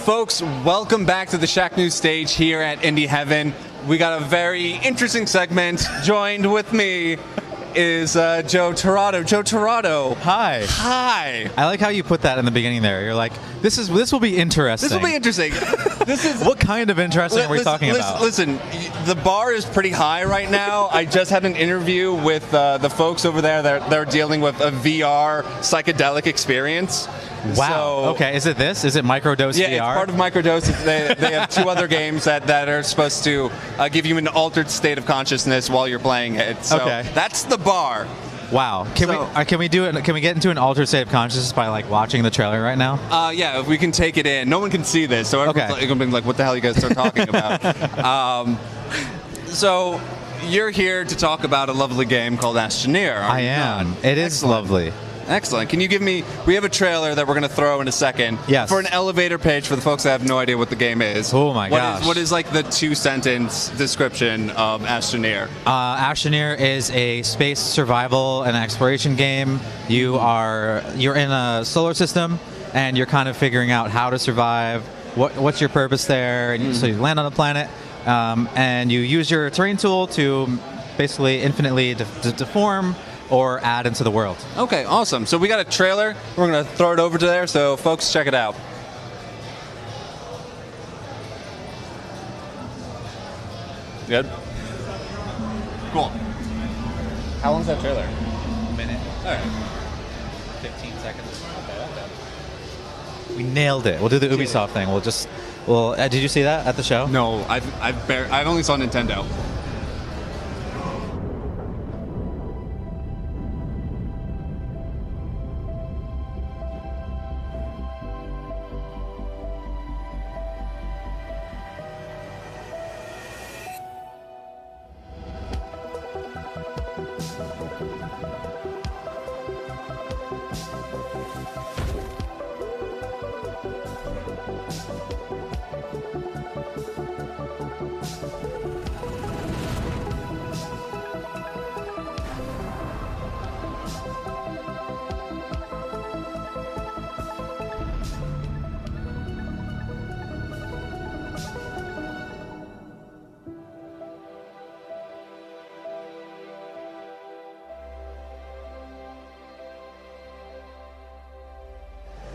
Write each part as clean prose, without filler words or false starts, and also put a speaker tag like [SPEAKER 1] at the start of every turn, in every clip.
[SPEAKER 1] Folks, welcome back to the Shacknews stage here at Indie Heaven. We got a very interesting segment. Joined with me is Joe Torado. Joe Torado.
[SPEAKER 2] Hi.
[SPEAKER 1] Hi.
[SPEAKER 2] I like how you put that in the beginning there. You're like, this will be interesting.
[SPEAKER 1] This will be interesting. This is
[SPEAKER 2] what kind of interesting are we talking about?
[SPEAKER 1] Listen, the bar is pretty high right now. I just had an interview with the folks over there that they're dealing with a VR psychedelic experience.
[SPEAKER 2] Wow.
[SPEAKER 1] So,
[SPEAKER 2] okay, is it this? Is it Microdose VR?
[SPEAKER 1] Yeah, it's part of Microdose. They have two other games that are supposed to give you an altered state of consciousness while you're playing it. So
[SPEAKER 2] okay.
[SPEAKER 1] That's the bar.
[SPEAKER 2] Wow. Can we get into an altered state of consciousness by like watching the trailer right now?
[SPEAKER 1] Yeah, if we can take it in. No one can see this, so everyone's going to be like, what the hell are you guys are talking about? So you're here to talk about a lovely game called Astroneer.
[SPEAKER 2] I am. It is lovely.
[SPEAKER 1] Excellent. Can you give me... We have a trailer that we're going to throw in a second.
[SPEAKER 2] Yes.
[SPEAKER 1] For an elevator pitch for the folks that have no idea what the game is.
[SPEAKER 2] Oh my gosh.
[SPEAKER 1] What is like the 2-sentence description of Astroneer?
[SPEAKER 2] Astroneer is a space survival and exploration game. You're in a solar system and you're kind of figuring out how to survive. What's your purpose there? And so you land on a planet and you use your terrain tool to basically infinitely deform or add into the world. Okay,
[SPEAKER 1] awesome. So we got a trailer. We're going to throw it over to there, so folks, check it out. Good? Cool. How long's that trailer?
[SPEAKER 2] A minute.
[SPEAKER 1] All right.
[SPEAKER 2] 15 seconds. Okay. We nailed it. We'll do the Ubisoft thing. Did you see that at the show?
[SPEAKER 1] No, I've only saw Nintendo.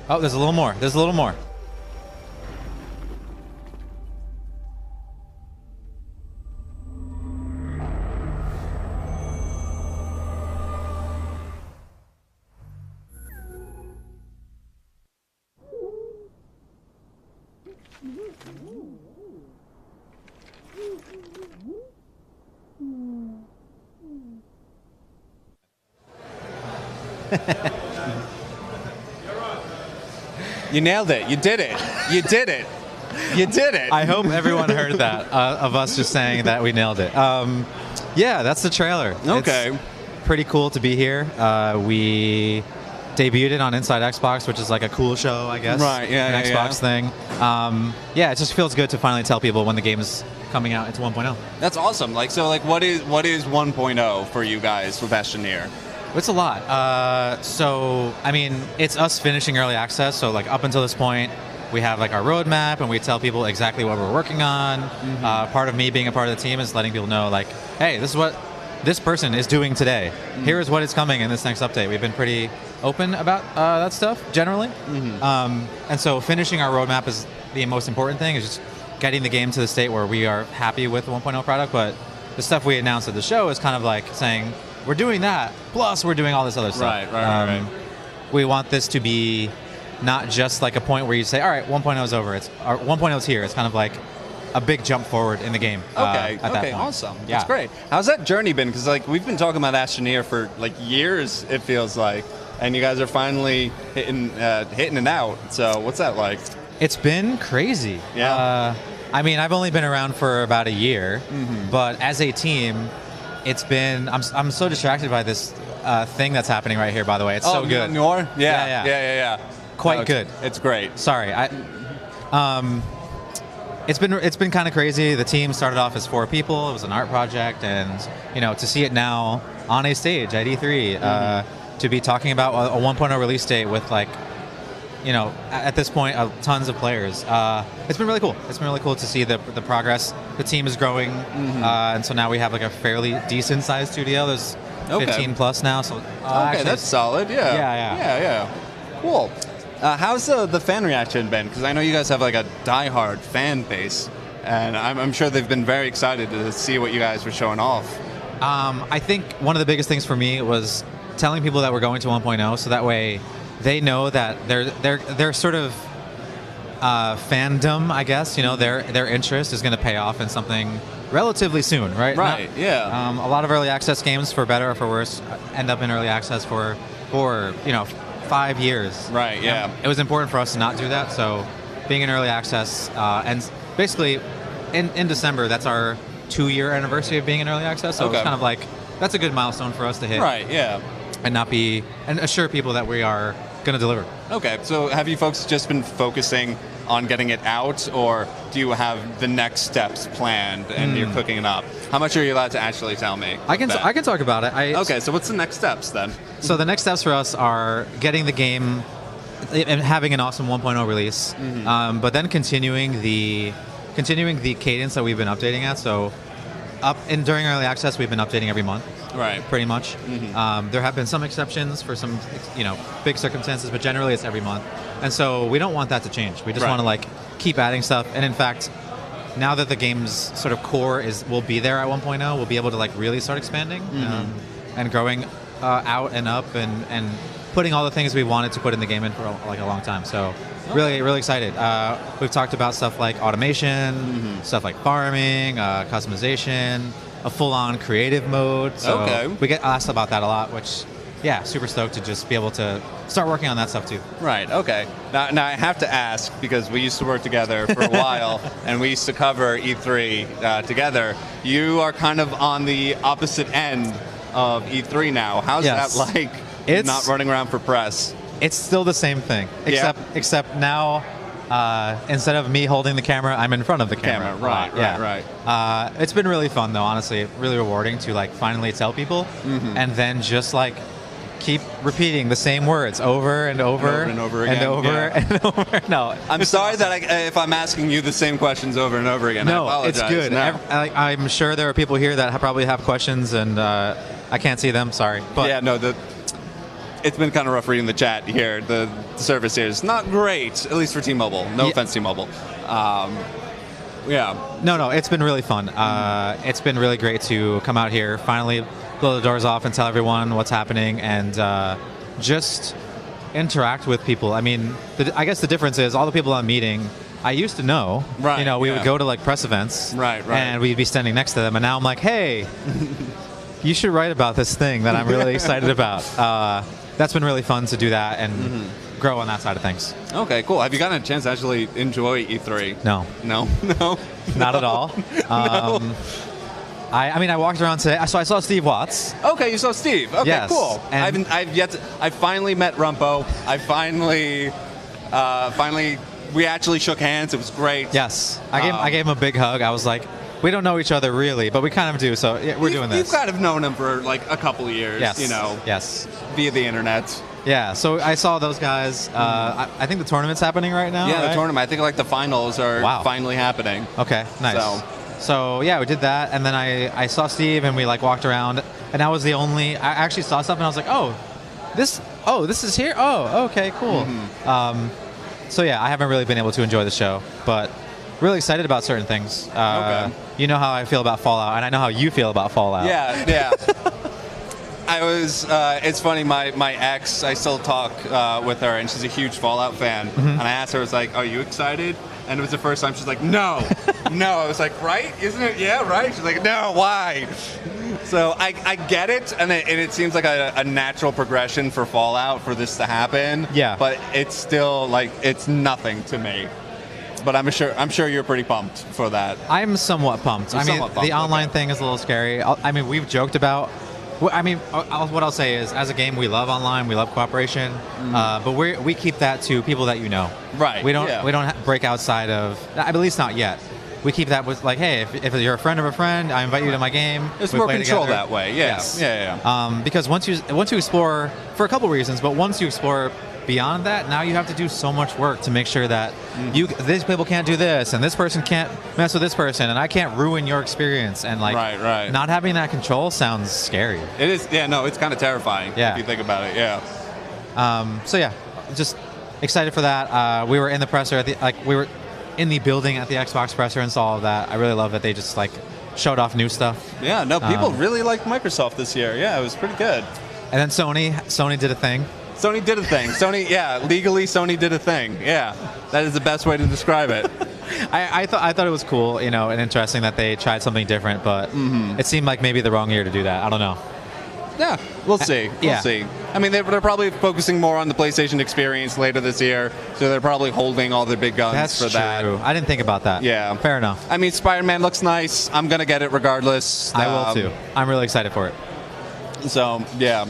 [SPEAKER 2] Oh, there's a little more. There's a little more.
[SPEAKER 1] You nailed it. You did it. You did it. You did it.
[SPEAKER 2] I hope everyone heard that of us just saying that we nailed it. Yeah, that's the trailer.
[SPEAKER 1] Okay.
[SPEAKER 2] It's pretty cool to be here. We debuted it on Inside Xbox, which is like a cool show, I guess.
[SPEAKER 1] Right, yeah,
[SPEAKER 2] an Xbox thing. Yeah, it just feels good to finally tell people when the game is coming out into 1.0.
[SPEAKER 1] That's awesome. What is 1.0 for you guys with Astroneer?
[SPEAKER 2] It's a lot. So, I mean, it's us finishing early access. So, like, up until this point, we have, like, our roadmap, and we tell people exactly what we're working on. Mm-hmm. Part of me being a part of the team is letting people know, like, hey, this is what this person is doing today. Mm-hmm. Here is what is coming in this next update. We've been pretty open about that stuff, generally. Mm-hmm. And so finishing our roadmap is the most important thing, is just getting the game to the state where we are happy with the 1.0 product. But the stuff we announced at the show is kind of like saying, we're doing that, plus we're doing all this other stuff.
[SPEAKER 1] Right.
[SPEAKER 2] We want this to be not just like a point where you say, all right, 1.0 is over. 1.0 is here. It's kind of like a big jump forward in the game.
[SPEAKER 1] Okay,
[SPEAKER 2] at that point.
[SPEAKER 1] Awesome.
[SPEAKER 2] Yeah.
[SPEAKER 1] That's great. How's that journey been? Because like we've been talking about Astroneer for like years, it feels like, and you guys are finally hitting it out. So what's that like?
[SPEAKER 2] It's been crazy.
[SPEAKER 1] Yeah.
[SPEAKER 2] I mean, I've only been around for about a year, but as a team, it's been. I'm so distracted by this thing that's happening right here. By the way, it's so good.
[SPEAKER 1] Noir?
[SPEAKER 2] Yeah. Quite good.
[SPEAKER 1] It's great.
[SPEAKER 2] Sorry, it's been kind of crazy. The team started off as 4 people. It was an art project, and to see it now on a stage at E3, to be talking about a 1.0 release date with like, you know, at this point, tons of players. It's been really cool. It's been really cool to see the progress. The team is growing, and so now we have like a fairly decent sized studio. There's 15 plus now. So
[SPEAKER 1] okay, that's solid. Yeah. Cool. How's the fan reaction been? Because I know you guys have like a diehard fan base, and I'm sure they've been very excited to see what you guys were showing off.
[SPEAKER 2] I think one of the biggest things for me was telling people that we're going to 1.0, so that way they know that their sort of fandom, I guess, you know, their interest is going to pay off in something relatively soon, right?
[SPEAKER 1] Right. Yeah.
[SPEAKER 2] A lot of early access games, for better or for worse, end up in early access for you know 5 years.
[SPEAKER 1] Right. Yeah.
[SPEAKER 2] It was important for us to not do that. So being in early access, and basically in December, that's our 2-year anniversary of being in early access. So
[SPEAKER 1] Okay.
[SPEAKER 2] it's kind of like that's a good milestone for us to hit.
[SPEAKER 1] Right. Yeah.
[SPEAKER 2] And assure people that we are going to deliver.
[SPEAKER 1] Okay, so have you folks just been focusing on getting it out, or do you have the next steps planned and you're cooking it up? How much are you allowed to actually tell me?
[SPEAKER 2] I can talk about it.
[SPEAKER 1] Okay, so what's the next steps then?
[SPEAKER 2] So the next steps for us are getting the game and having an awesome 1.0 release, but then continuing the cadence that we've been updating at. So during early access, we've been updating every month.
[SPEAKER 1] Right.
[SPEAKER 2] Pretty much. There have been some exceptions for some, you know, big circumstances, but generally it's every month. And so we don't want that to change. We just want to like keep adding stuff. And in fact, now that the game's sort of core will be there at 1.0, we'll be able to like really start expanding and growing out and up and putting all the things we wanted to put in the game in for like a long time. So really, really excited. We've talked about stuff like automation, stuff like farming, customization, a full-on creative mode. So we get asked about that a lot, which, yeah, super stoked to just be able to start working on that stuff too.
[SPEAKER 1] Right, okay. Now I have to ask, because we used to work together for a while, and we used to cover E3 together. You are kind of on the opposite end of E3 now. How's that like, not running around for press?
[SPEAKER 2] It's still the same thing, except now, instead of me holding the camera, I'm in front of the camera.
[SPEAKER 1] Right.
[SPEAKER 2] It's been really fun though, honestly, really rewarding to like finally tell people, and then just like keep repeating the same words over and over
[SPEAKER 1] and over again.
[SPEAKER 2] And over. No,
[SPEAKER 1] I'm sorry that if I'm asking you the same questions over and over again.
[SPEAKER 2] No,
[SPEAKER 1] I apologize.
[SPEAKER 2] it's good.
[SPEAKER 1] No.
[SPEAKER 2] I'm sure there are people here that probably have questions, and I can't see them. Sorry, but
[SPEAKER 1] yeah, no. It's been kind of rough reading the chat here. The service here is not great, at least for T-Mobile. No offense, T-Mobile.
[SPEAKER 2] No, it's been really fun. It's been really great to come out here, finally blow the doors off and tell everyone what's happening, and just interact with people. I mean, I guess the difference is all the people I'm meeting, I used to know.
[SPEAKER 1] Right.
[SPEAKER 2] You know, we would go to like press events.
[SPEAKER 1] Right.
[SPEAKER 2] And we'd be standing next to them, and now I'm like, hey, you should write about this thing that I'm really excited about. That's been really fun to do that and grow on that side of things.
[SPEAKER 1] Okay, cool. Have you gotten a chance to actually enjoy E3?
[SPEAKER 2] No. Not at all.
[SPEAKER 1] No.
[SPEAKER 2] I mean, I walked around today, so I saw Steve Watts.
[SPEAKER 1] Okay, you saw Steve. Okay,
[SPEAKER 2] yes.
[SPEAKER 1] Cool. I finally met Rumpo. We actually shook hands. It was great.
[SPEAKER 2] Yes. I gave him a big hug. I was like, we don't know each other really, but we kind of do, so yeah, we're doing this.
[SPEAKER 1] You've kind of known him for like a couple of years, you know.
[SPEAKER 2] Yes.
[SPEAKER 1] Via the internet.
[SPEAKER 2] Yeah, so I saw those guys. I think the tournament's happening right now.
[SPEAKER 1] Yeah,
[SPEAKER 2] right?
[SPEAKER 1] The tournament. I think like the finals are finally happening.
[SPEAKER 2] Okay, nice. So yeah, we did that, and then I saw Steve, and we like walked around, and I actually saw stuff, and I was like, this is here. Oh, okay, cool. So yeah, I haven't really been able to enjoy the show, but really excited about certain things.
[SPEAKER 1] Okay.
[SPEAKER 2] You know how I feel about Fallout, and I know how you feel about Fallout.
[SPEAKER 1] Yeah. It's funny, my ex, I still talk with her, and she's a huge Fallout fan. And I asked her, I was like, are you excited? And it was the first time she's like, no. No. I was like, right? Isn't it? Yeah, right? She's like, no, why? So I get it, and it seems like a natural progression for Fallout for this to happen.
[SPEAKER 2] Yeah.
[SPEAKER 1] But it's still, like, it's nothing to me. But I'm sure you're pretty pumped for that.
[SPEAKER 2] I'm somewhat pumped. The online thing is a little scary. I mean, we've joked about. What I'll say is, as a game, we love online, we love cooperation, but we keep that to people that you know.
[SPEAKER 1] Right.
[SPEAKER 2] We don't break outside of, at least not yet. we keep that with like, hey, if you're a friend of a friend, I invite you to my game.
[SPEAKER 1] There's
[SPEAKER 2] we
[SPEAKER 1] more
[SPEAKER 2] play
[SPEAKER 1] control
[SPEAKER 2] together.
[SPEAKER 1] that way. Yeah.
[SPEAKER 2] Yes.
[SPEAKER 1] Yeah.
[SPEAKER 2] Because once you explore for a couple reasons, but once you explore beyond that, now you have to do so much work to make sure that these people can't do this, and this person can't mess with this person, and I can't ruin your experience. And like,
[SPEAKER 1] right.
[SPEAKER 2] not having that control sounds scary.
[SPEAKER 1] It is. Yeah. No, it's kind of terrifying.
[SPEAKER 2] Yeah.
[SPEAKER 1] If you think about it. Yeah.
[SPEAKER 2] So yeah, just excited for that. We were in the presser we were in the building at the Xbox presser and saw all of that. I really love that they just like showed off new stuff.
[SPEAKER 1] Yeah. No, people really liked Microsoft this year. Yeah, it was pretty good.
[SPEAKER 2] And then Sony did a thing.
[SPEAKER 1] Sony did a thing. Legally Sony did a thing. Yeah, that is the best way to describe it.
[SPEAKER 2] I thought it was cool, and interesting that they tried something different, but it seemed like maybe the wrong year to do that. I don't know.
[SPEAKER 1] Yeah, we'll see. We'll see. I mean, they're probably focusing more on the PlayStation experience later this year, so they're probably holding all their big guns for that.
[SPEAKER 2] That's true. I didn't think about that.
[SPEAKER 1] Yeah.
[SPEAKER 2] Fair enough.
[SPEAKER 1] I mean, Spider-Man looks nice. I'm going to get it regardless.
[SPEAKER 2] I will too. I'm really excited for it.
[SPEAKER 1] So, yeah.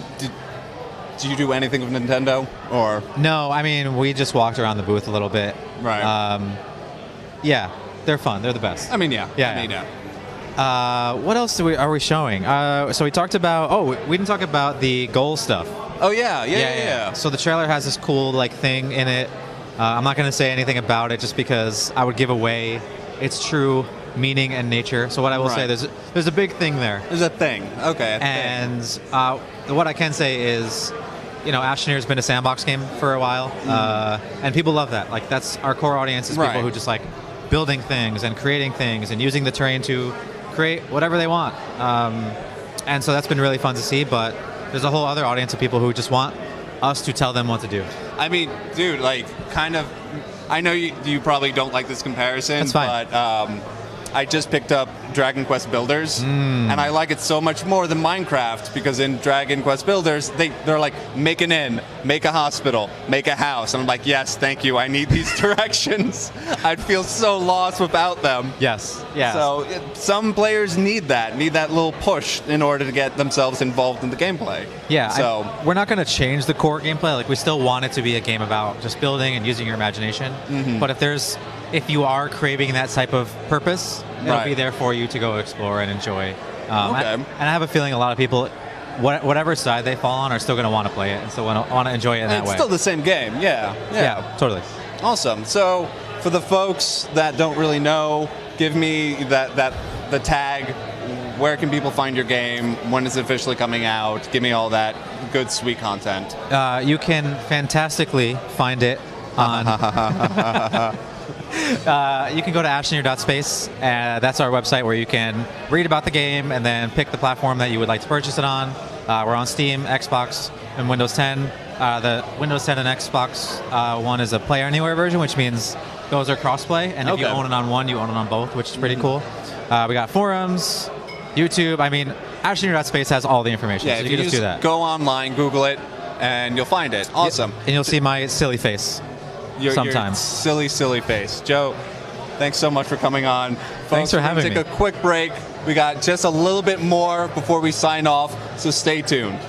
[SPEAKER 1] Did you do anything with Nintendo? Or
[SPEAKER 2] No, I mean, we just walked around the booth a little bit.
[SPEAKER 1] Right.
[SPEAKER 2] Yeah, they're fun. They're the best.
[SPEAKER 1] I mean, yeah.
[SPEAKER 2] What else are we showing? So we talked about. We didn't talk about the goal stuff.
[SPEAKER 1] Oh yeah.
[SPEAKER 2] So the trailer has this cool like thing in it. I'm not going to say anything about it just because I would give away its true meaning and nature. So what I will say, there's a big thing there.
[SPEAKER 1] There's a thing. Okay.
[SPEAKER 2] What I can say is, Astroneer's been a sandbox game for a while, and people love that. Like that's our core audience is people who just like building things and creating things and using the terrain to create whatever they want. And so that's been really fun to see. But there's a whole other audience of people who just want us to tell them what to do.
[SPEAKER 1] I mean, dude, like kind of. I know you probably don't like this comparison,
[SPEAKER 2] That's fine.
[SPEAKER 1] but I just picked up Dragon Quest Builders, and I like it so much more than Minecraft because in Dragon Quest Builders, they're like, make an inn, make a hospital, make a house. And I'm like, yes, thank you. I need these directions. I'd feel so lost without them.
[SPEAKER 2] Yes.
[SPEAKER 1] So some players need that little push in order to get themselves involved in the gameplay.
[SPEAKER 2] Yeah.
[SPEAKER 1] So
[SPEAKER 2] we're not going to change the core gameplay. Like we still want it to be a game about just building and using your imagination. But if you are craving that type of purpose, it'll be there for you to go explore and enjoy. And I have a feeling a lot of people, whatever side they fall on, are still going to want to play it and still want to enjoy it in that way.
[SPEAKER 1] It's still the same game. Yeah,
[SPEAKER 2] totally.
[SPEAKER 1] Awesome. So for the folks that don't really know, give me the tag. Where can people find your game? When is it officially coming out? Give me all that good, sweet content.
[SPEAKER 2] You can fantastically find it on... you can go to astroneer.space. That's our website where you can read about the game and then pick the platform that you would like to purchase it on. We're on Steam, Xbox, and Windows 10. The Windows 10 and Xbox One is a Play Anywhere version, which means those are crossplay. And if you own it on one, you own it on both, which is pretty cool. We got forums, YouTube. I mean, astroneer.space has all the information, so you can just do that.
[SPEAKER 1] Go online, Google it, and you'll find it. Awesome.
[SPEAKER 2] And you'll see my silly face. Sometimes.
[SPEAKER 1] Your silly face. Joe, thanks so much for coming on.
[SPEAKER 2] Thanks for having me.
[SPEAKER 1] Take a quick break. We got just a little bit more before we sign off, so stay tuned.